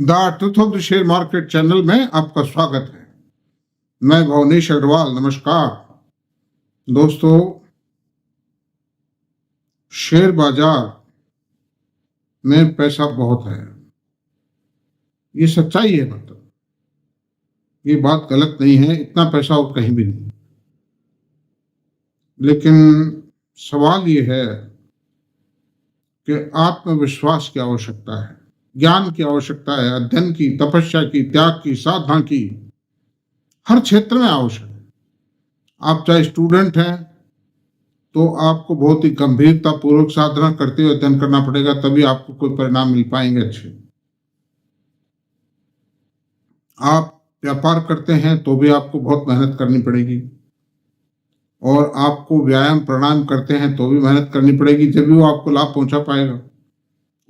The truth of the share market channel में आपका स्वागत है। मैं भुवनेश अग्रवाल। नमस्कार दोस्तों, शेयर बाजार में पैसा बहुत है, ये सच्चाई है। मतलब ये बात गलत नहीं है, इतना पैसा और कहीं भी नहीं। लेकिन सवाल ये है कि आत्मविश्वास की आवश्यकता है, ज्ञान की आवश्यकता है, अध्ययन की, तपस्या की, त्याग की, साधना की, हर क्षेत्र में आवश्यक है। आप चाहे स्टूडेंट हैं तो आपको बहुत ही गंभीरता पूर्वक साधना करते हुए अध्ययन करना पड़ेगा, तभी आपको कोई परिणाम मिल पाएंगे अच्छे। आप व्यापार करते हैं तो भी आपको बहुत मेहनत करनी पड़ेगी, और आपको व्यायाम प्राणायाम करते हैं तो भी मेहनत करनी पड़ेगी, जब भी वो आपको लाभ पहुंचा पाएगा।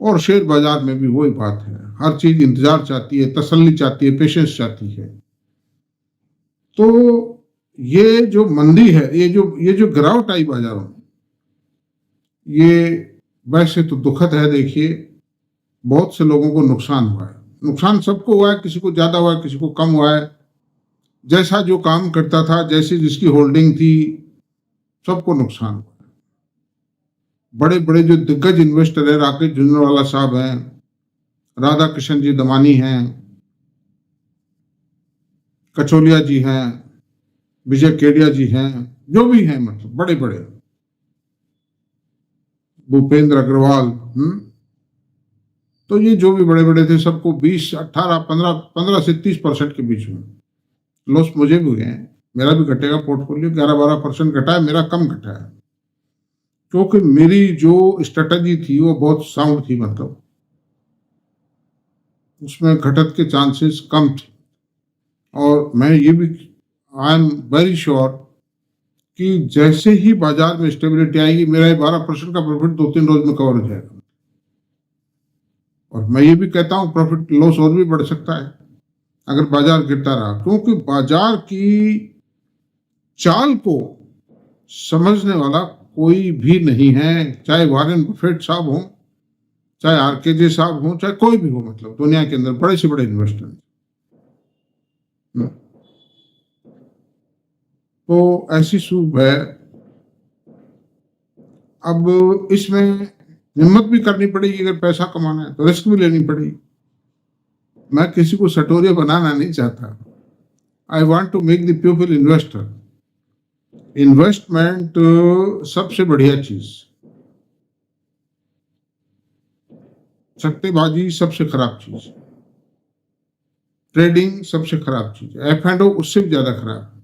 और शेयर बाजार में भी वही बात है, हर चीज इंतजार चाहती है, तसल्ली चाहती है, पेशेंस चाहती है। तो ये जो मंदी है, ये जो गिरावट आई बाजारों में, ये वैसे तो दुखद है। देखिए, बहुत से लोगों को नुकसान हुआ है। नुकसान सबको हुआ है, किसी को ज्यादा हुआ है, किसी को कम हुआ है। जैसा जो काम करता था, जैसी जिसकी होल्डिंग थी, सबको नुकसान हुआ है। बड़े बड़े जो दिग्गज इन्वेस्टर है, राकेश झुंझुनवाला साहब हैं, राधा किशन जी दमानी हैं, कचोलिया जी हैं, विजय केडिया जी हैं, जो भी हैं, मतलब बड़े बड़े, भूपेंद्र अग्रवाल, तो ये जो भी बड़े बड़े थे, सबको 20, 18, 15 से 30% के बीच में लॉस मुझे भी हुए हैं। मेरा भी घटेगा, पोर्टफोलियो 11-12% घटा है, मेरा कम घटा है, क्योंकि मेरी जो स्ट्रेटजी थी वो बहुत साउंड थी। मतलब उसमें घटत के चांसेस कम थे। और मैं ये भी, आई एम वेरी श्योर कि जैसे ही बाजार में स्टेबिलिटी आएगी, मेरा 12% का प्रॉफिट 2-3 रोज में कवर हो जाएगा। और मैं ये भी कहता हूं, प्रॉफिट लॉस और भी बढ़ सकता है अगर बाजार गिरता रहा, क्योंकि बाजार की चाल को समझने वाला कोई भी नहीं है। चाहे वॉरेन बफेट साहब हो, चाहे आरकेजे साहब हो, चाहे कोई भी हो, मतलब दुनिया के अंदर बड़े से बड़े इन्वेस्टर। तो ऐसी सूब है। अब इसमें हिम्मत भी करनी पड़ेगी, अगर पैसा कमाना है तो रिस्क भी लेनी पड़ेगी। मैं किसी को सटोरिया बनाना नहीं चाहता। I want to make the people investor. Investment सबसे बढ़िया चीज, सट्टेबाजी सबसे खराब चीज, ट्रेडिंग सबसे खराब चीज, F&O उससे भी ज्यादा खराब।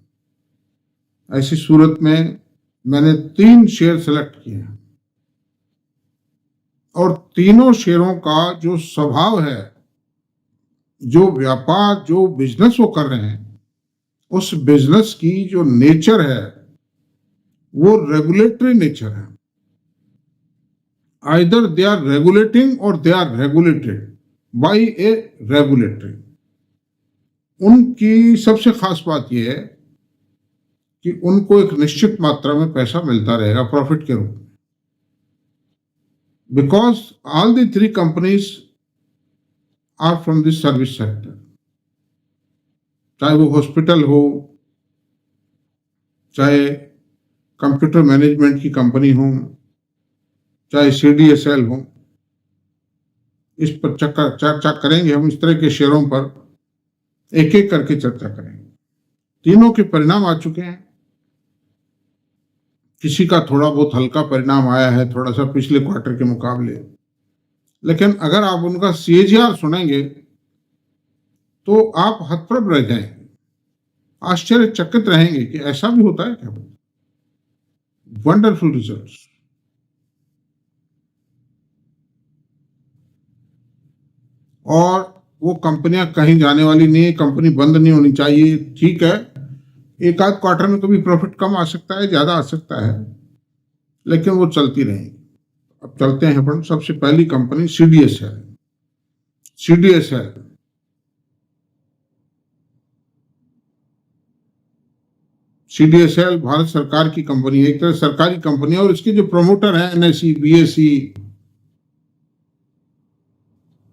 ऐसी सूरत में मैंने 3 शेयर सेलेक्ट किए हैं, और तीनों शेयरों का जो स्वभाव है, जो व्यापार, जो बिजनेस वो कर रहे हैं, उस बिजनेस की जो नेचर है वो रेगुलेटरी नेचर है। आइदर दे आर रेगुलेटिंग और they are regulated by a regulatory. उनकी सबसे खास बात यह है कि उनको एक निश्चित मात्रा में पैसा मिलता रहेगा प्रॉफिट के रूप में, because all the 3 companies are from this service sector. चाहे वो हॉस्पिटल हो, चाहे कंप्यूटर मैनेजमेंट की कंपनी हो, चाहे CDSL हो, इस पर चर्चा करेंगे हम। इस तरह के शेयरों पर एक एक करके चर्चा करेंगे। तीनों के परिणाम आ चुके हैं। किसी का थोड़ा बहुत हल्का परिणाम आया है, थोड़ा सा पिछले क्वार्टर के मुकाबले, लेकिन अगर आप उनका CAGR सुनेंगे तो आप हतप्रभ रह जाएंगे, आश्चर्यचकित रहेंगे कि ऐसा भी होता है क्या। Wonderful results. और वो कंपनियां कहीं जाने वाली नहीं है, कंपनी बंद नहीं होनी चाहिए। ठीक है, एक आध क्वार्टर में कभी प्रॉफिट कम आ सकता है, ज्यादा आ सकता है, लेकिन वो चलती रहेंगी। अब चलते हैं अपन। सबसे पहली कंपनी CDSL। CDSL भारत सरकार की कंपनी है, एक तरह सरकारी कंपनी है, और इसके जो प्रमोटर हैं NSE, BSE,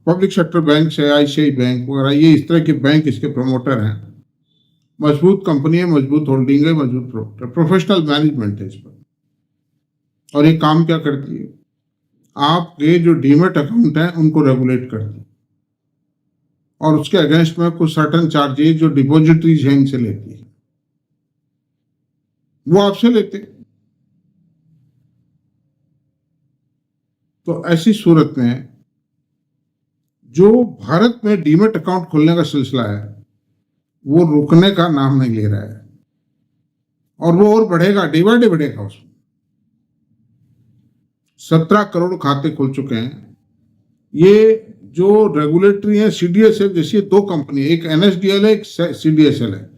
public sector bank है, आईसीआई बैंक वगैरह, ये इस तरह के बैंक इसके प्रमोटर हैं। मजबूत कंपनी है, मजबूत होल्डिंग है, मजबूत प्रमोटर, प्रोफेशनल मैनेजमेंट है इस पर। और ये काम क्या करती है, आपके जो डीमेट अकाउंट है उनको रेगुलेट करती है और उसके अगेंस्ट में कुछ सर्टन चार्जेस जो डिपॉजिटरीज हैं इनसे लेती है, वो आपसे लेते हैं। तो ऐसी सूरत में जो भारत में डीमेट अकाउंट खोलने का सिलसिला है वो रुकने का नाम नहीं ले रहा है और वो और बढ़ेगा, डे बाय डे बढ़ेगा। उसमें 17 करोड़ खाते खुल चुके हैं। ये जो रेगुलेटरी है सीडीएसएल जैसी दो कंपनी, एक एनएसडीएल है, एक सीडीएसएल है।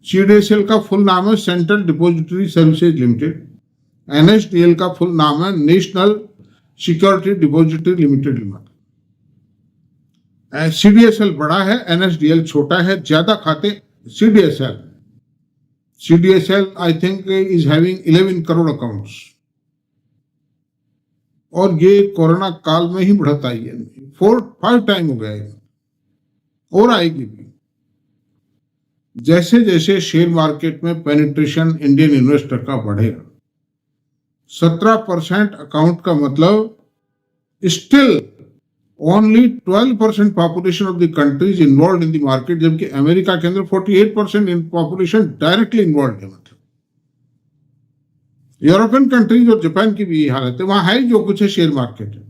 सीडीएसएल का फुल नाम है central depository services limited, NSDL का फुल नाम है national security depository limited. CDSL बड़ा है, एनएसडीएल छोटा है, ज्यादा खाते CDSL I think is having 11 crore accounts और ये कोरोना काल में ही बढ़त आई है, 4-5 टाइम हो गया है और आएगी भी। जैसे जैसे शेयर मार्केट में पेनिट्रेशन इंडियन इन्वेस्टर का बढ़ेगा, 17% अकाउंट का मतलब still only 12% population of the country is involve in the market, जबकि अमेरिका के अंदर 48% इन पॉपुलेशन डायरेक्टली इन्वॉल्व है। मतलब यूरोपियन कंट्रीज और जापान की भी हालत है, वहां है जो कुछ है शेयर मार्केट है।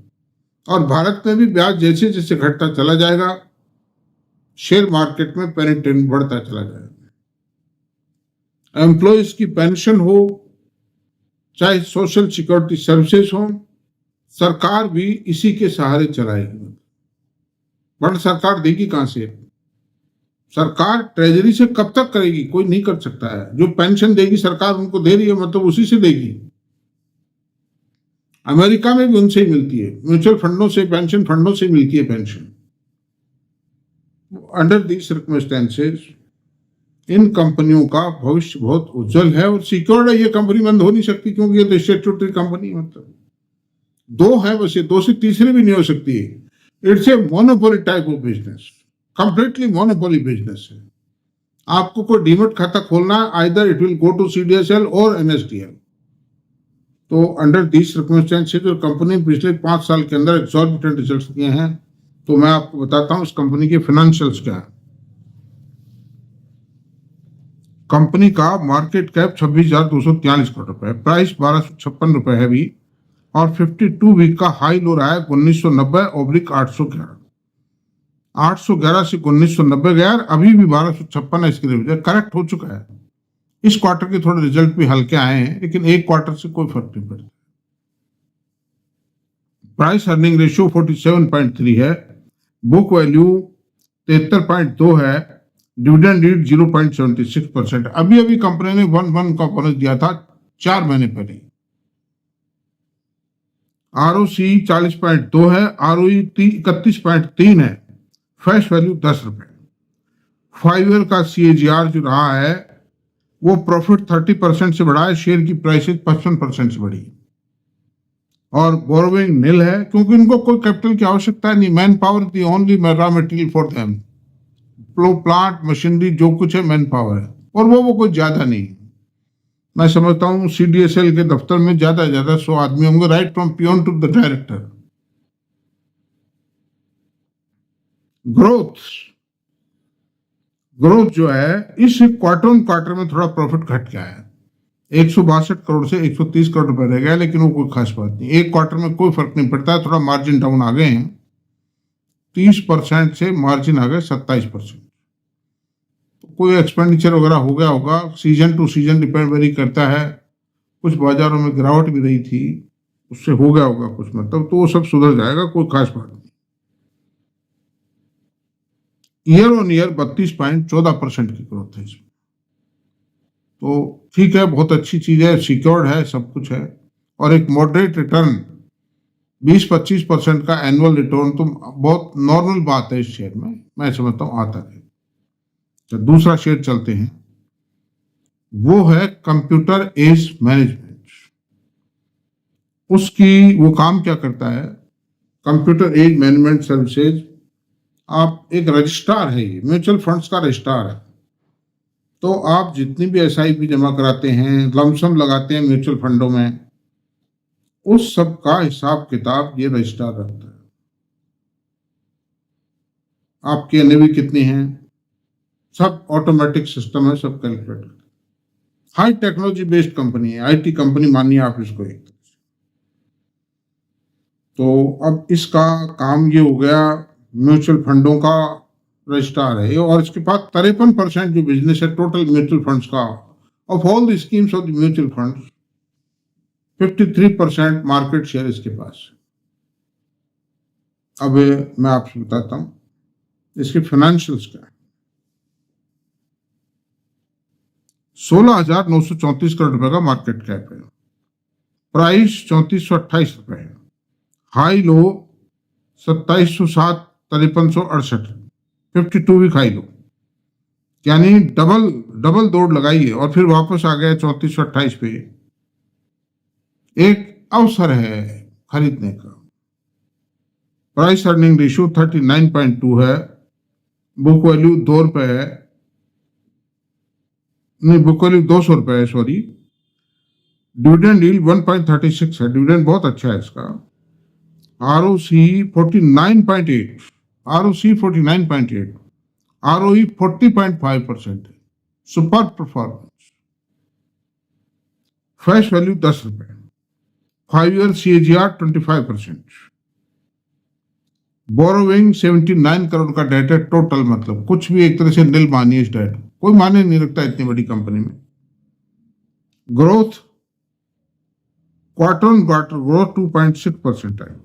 और भारत में भी ब्याज जैसे जैसे घटता चला जाएगा, शेयर मार्केट में पेनिट्रेशन बढ़ता चला जाएगा। एम्प्लॉयज की पेंशन हो, चाहे सोशल सिक्योरिटी सर्विसेज हो, सरकार भी इसी के सहारे चलाएगी। वरना सरकार देगी कहां से? सरकार ट्रेजरी से कब तक करेगी? कोई नहीं कर सकता है। जो पेंशन देगी सरकार उनको दे रही है, मतलब उसी से देगी। अमेरिका में भी उनसे ही मिलती है, म्यूचुअल फंडों से, पेंशन फंडों से मिलती है pension. Under these circumstances in कंपनियों का भविष्य बहुत उज्जवल है और सिक्योर्ड है। ये कंपनी बंद हो नहीं सकती क्योंकि ये तो स्टैट्यूटरी कंपनी, मतलब दो है बस, ये दो से तीसरी भी नहीं हो सकती है। It's a monopoly type of business, completely monopoly business है। आपको कोई डीमेट खाता खोलना है, either it will go to CDSL और एनएसडीएल। तो अंडर दीज सर्कमस्टेंसेस जो कंपनी पिछले 5 साल के अंदर एक्सॉर्बिटेंट रिजल्ट्स दिए हैं, तो मैं आपको बताता हूं इस कंपनी के फाइनेंशियल्स क्या है। कंपनी का मार्केट कैप 26,243 करोड़ रुपए, प्राइस 1256 रुपए है अभी, और 52 वीक का हाई लो रहा है 1990/811। 811 से 1990 गया, अभी भी 1256 है। इसकी रिविजन करेक्ट हो चुका है। इस क्वार्टर के थोड़े रिजल्ट भी हल्के आए हैं, लेकिन एक क्वार्टर से कोई फर्क नहीं पड़ता। प्राइस अर्निंग रेशियो 47.3 है, बुक वैल्यू 73.2 है, डिविडेंड यील्ड 0.76%। अभी कंपनी ने 1 का बोनस दिया था 4 महीने पहले। आरओसी 40.2 है, आरओई 31.3 है, फेस वैल्यू 10 रुपए। 5 ईयर का सीएजीआर जो रहा है वो प्रॉफिट 30% से बढ़ा है, शेयर की प्राइसेस 55% से बढ़ी और बोरोइंग नील है क्योंकि उनको कोई कैपिटल की आवश्यकता नहीं। Man power the only raw material for them, plant machinery जो कुछ है मैन पावर है, और वो कोई ज्यादा नहीं। मैं समझता हूं सीडीएसएल के दफ्तर में ज्यादा 100 आदमी होंगे, right from peon to the director. Growth जो है इस क्वार्टर में थोड़ा प्रॉफिट घट गया है, 162 करोड़ से 130 करोड़ रुपए रह गया, लेकिन वो कोई खास बात नहीं। एक क्वार्टर में कोई फर्क नहीं पड़ता है। थोड़ा मार्जिन डाउन आ गए हैं, 30% से मार्जिन आ गए 27%। कोई एक्सपेंडिचर वगैरह हो गया होगा, season two season depend very करता है। कुछ बाजारों में गिरावट भी रही थी, उससे हो गया होगा कुछ, मतलब तो वो सब सुधर जाएगा, कोई खास बात नहीं। ईयर ऑन ईयर 32.14% की ग्रोथ है इसमें, तो ठीक है, बहुत अच्छी चीज है, सिक्योर्ड है, सब कुछ है। और एक मॉडरेट रिटर्न 20-25% का एनुअल रिटर्न तो बहुत नॉर्मल बात है इस शेयर में, मैं समझता हूँ आता है। तो दूसरा शेयर चलते हैं, वो है कंप्यूटर एज मैनेजमेंट। उसकी वो काम क्या करता है? कंप्यूटर एज मैनेजमेंट सर्विसेज आप एक रजिस्ट्रार है, ये म्यूचुअल फंड्स का रजिस्ट्रार है। तो आप जितनी भी एसआईपी जमा कराते हैं, लमसम लगाते हैं म्यूचुअल फंडों में, उस सब का हिसाब किताब ये रजिस्ट्रार रखता है। आपकी एनएवी कितनी है, सब ऑटोमेटिक सिस्टम है, सब calculate. High technology based company है, आईटी कंपनी मानिए आप इसको एक तरह से। तो अब इसका काम ये हो गया, म्यूचुअल फंडों का रजिस्ट्रार है और इसके पास 53% जो बिजनेस है टोटल म्यूचुअल फंड्स का, of all the schemes of the mutual funds 53% market share इसके पास है। अब मैं आपसे बताता हूं इसके फाइनेंशियल्स क्या है। 16,934 करोड़ रुपए का मार्केट कैप है, प्राइस 3428 रुपए है, high low 2707, 5368, 52 week high low, यानी डबल दौड़ लगाई है और फिर वापस आ गया 3428 पे। एक अवसर है खरीदने का। प्राइस अर्निंग रेशियो 39.2 है, बुक वैल्यू 2 रुपए है, नहीं बुक वैल्यू 200 रुपए है, सॉरी। डिविडेंड यील्ड 1.36 है, डिविडेंड बहुत अच्छा है इसका। आरओसी 49.8, आरओसी 49.8, आरओई 40.5% है, सुपर परफॉर्मेंस। फ्रेश वैल्यू 10 रुपए, 5 ईयर CAGR 25%, बोरोविंग 79 करोड़ का डेट है टोटल, मतलब कुछ भी एक तरह से नील मानिए इस डेट, कोई माने नहीं रखता इतनी बड़ी कंपनी में। Growth quarter on quarter growth 2.6% है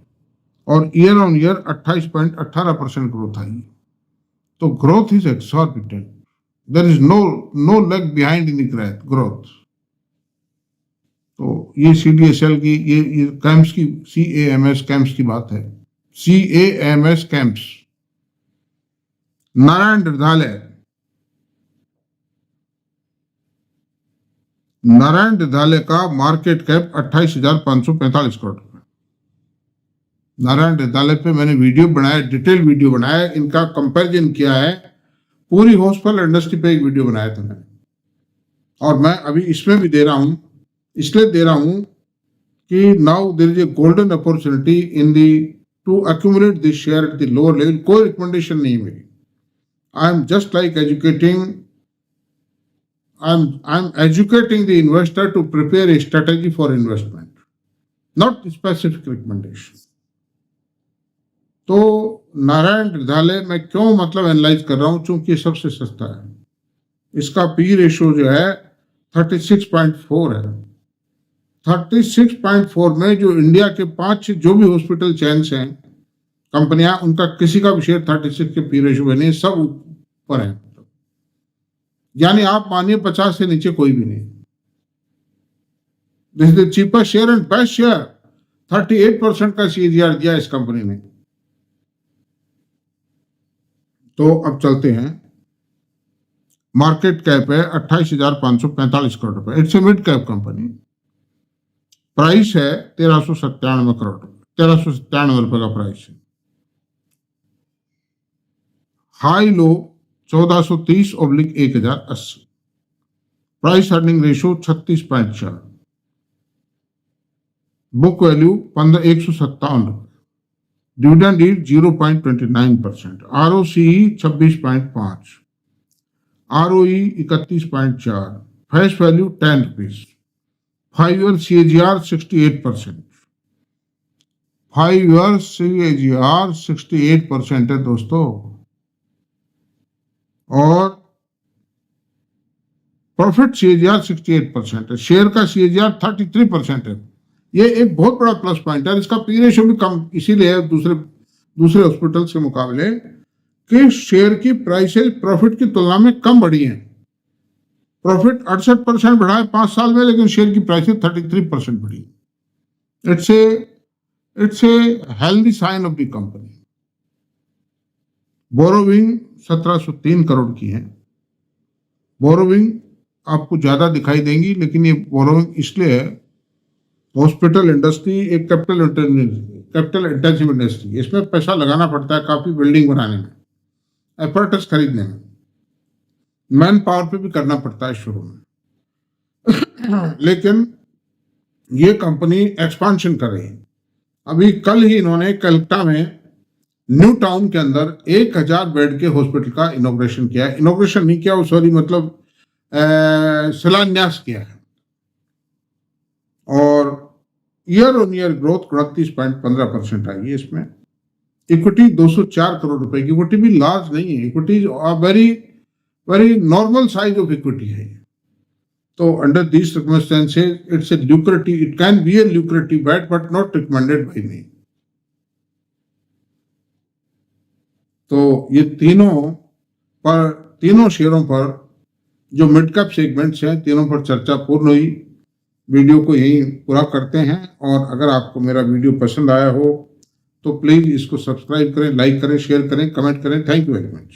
और ईयर ऑन ईयर 28.18% ग्रोथ आई। तो growth is exorbitant, there is no lag behind in the growth. तो ये CDSL की, ये कैम्प्स की, CAMS कैम्प्स की बात है, CAMS कैंप्स। नारायण हृदयालय का मार्केट कैप 28,545 करोड़ रुपए। नारायण हृदयालय पे मैंने वीडियो बनाया, डिटेल वीडियो बनाया, इनका कंपैरिजन किया है, पूरी हॉस्पिटल इंडस्ट्री पे एक वीडियो बनाया था मैंने, और मैं अभी इसमें भी दे रहा हूं, इसलिए दे रहा हूं कि now there is a golden opportunity in the to accumulate this share at the lower level। कोई रिकमेंडेशन नहीं मेरी, I am just like educating, I am educating the investor to prepare a strategy for investment, not specific recommendation. तो नारायण हृदयालय मैं क्यों मतलब analyse कर रहा हूं, चूंकि सबसे सस्ता है। इसका पी रेशियो जो है 36.4 है। 36.4 में जो इंडिया के 5 जो भी हॉस्पिटल चेन्स हैं, कंपनियां, उनका किसी का भी शेयर 36 के पी रेशियो में नहीं, सब ऊपर है। यानी आप मानिए 50 से नीचे कोई भी नहीं। This is the cheapest share and best share. 38% का CAGR दिया इस कंपनी ने। तो अब चलते हैं, मार्केट कैप है 28,545 करोड़ रुपए, it's a mid cap company. Price है 1397 करोड़, 1397 रुपए का प्राइस है। हाई लो 1430/1080, price earning ratio 36.4, book value 157 रुपए, dividend yield 0.29%, ROCE 26.5, ROE 31.4, face value 10 rupees, 5 year CAGR 68%, 5 year CAGR 68% है दोस्तों। और प्रॉफिट CAGR 68% है, शेयर का CAGR 33% है। ये एक बहुत बड़ा प्लस पॉइंट है। इसका पी रेशियो भी कम इसीलिए है दूसरे हॉस्पिटल्स के मुकाबले कि शेयर की प्राइसेस प्रॉफिट की तुलना में कम बढ़ी हैं। प्रॉफिट 68% बढ़ा है 5 साल में, लेकिन शेयर की प्राइसेस 33% बढ़ी। It's a healthy sign of the company. Borrowing 1703 crore की है। बोरोविंग आपको ज्यादा दिखाई देंगी, लेकिन ये बोरोविंग इसलिए है, हॉस्पिटल इंडस्ट्री एक कैपिटल इंटेंसिव इंडस्ट्री, इसमें पैसा लगाना पड़ता है काफी बिल्डिंग बनाने में। एपर्टस खरीदने में, मैन पावर पे भी करना पड़ता है शुरू में। लेकिन ये कंपनी एक्सपांशन कर रही है। अभी कल ही इन्होंने कलकत्ता में न्यू टाउन के अंदर 1000 बेड के हॉस्पिटल का इनॉग्रेशन किया है। इनॉग्रेशन नहीं किया, सॉरी, मतलब शिलान्यास किया है। और ईयर ऑन ईयर ग्रोथ 29.15% आई है इसमें। इक्विटी 204 करोड़ रुपए की, इक्विटी भी लार्ज नहीं है, equity very very normal size of equity है। तो under these circumstances it's a lucrative, it can be a lucrative bet but not recommended by me. तो ये तीनों शेयरों पर जो मिड कैप सेगमेंट्स हैं, तीनों पर चर्चा पूर्ण हुई। वीडियो को यहीं पूरा करते हैं, और अगर आपको मेरा वीडियो पसंद आया हो तो प्लीज़ इसको सब्सक्राइब करें, लाइक करें, शेयर करें, कमेंट करें। Thank you very much.